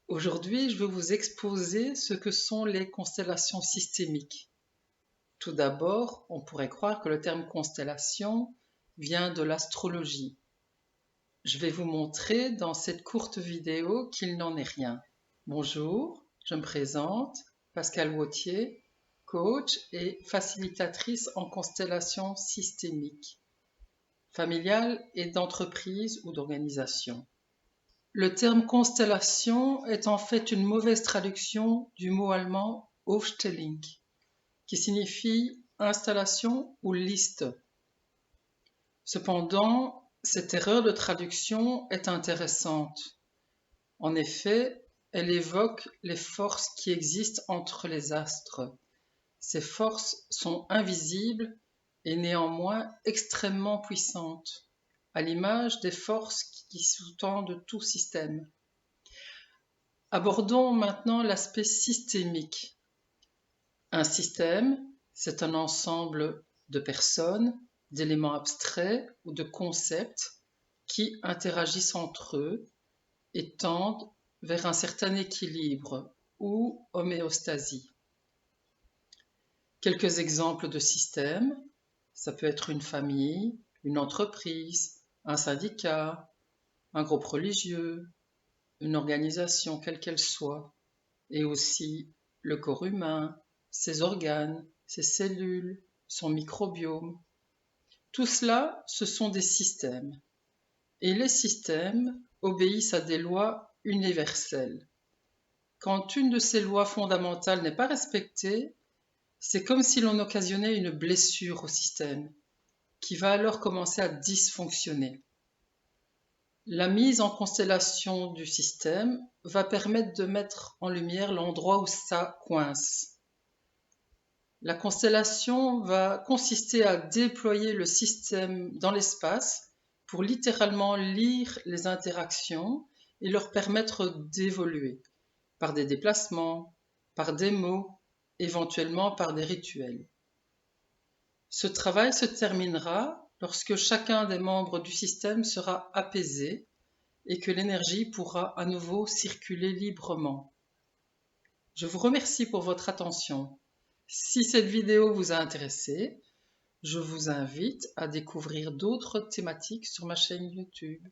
Aujourd'hui, je vais vous exposer ce que sont les constellations systémiques. Tout d'abord, on pourrait croire que le terme constellation vient de l'astrologie. Je vais vous montrer dans cette courte vidéo qu'il n'en est rien. Bonjour, je me présente, Pascale Wautier, coach et facilitatrice en constellation systémique, familiale et d'entreprise ou d'organisation. Le terme constellation est en fait une mauvaise traduction du mot allemand Aufstellung, qui signifie installation ou liste. Cependant, cette erreur de traduction est intéressante. En effet, elle évoque les forces qui existent entre les astres. Ces forces sont invisibles et néanmoins extrêmement puissantes, à l'image des forces qui sous-tendent tout système. Abordons maintenant l'aspect systémique. Un système, c'est un ensemble de personnes, d'éléments abstraits ou de concepts qui interagissent entre eux et tendent vers un certain équilibre ou homéostasie. Quelques exemples de systèmes, ça peut être une famille, une entreprise, un syndicat, un groupe religieux, une organisation quelle qu'elle soit, et aussi le corps humain, ses organes, ses cellules, son microbiome. Tout cela, ce sont des systèmes. Et les systèmes obéissent à des lois universelles. Quand une de ces lois fondamentales n'est pas respectée, c'est comme si l'on occasionnait une blessure au système, qui va alors commencer à dysfonctionner. La mise en constellation du système va permettre de mettre en lumière l'endroit où ça coince. La constellation va consister à déployer le système dans l'espace pour littéralement lire les interactions et leur permettre d'évoluer par des déplacements, par des mots, éventuellement par des rituels. Ce travail se terminera lorsque chacun des membres du système sera apaisé et que l'énergie pourra à nouveau circuler librement. Je vous remercie pour votre attention. Si cette vidéo vous a intéressé, je vous invite à découvrir d'autres thématiques sur ma chaîne YouTube.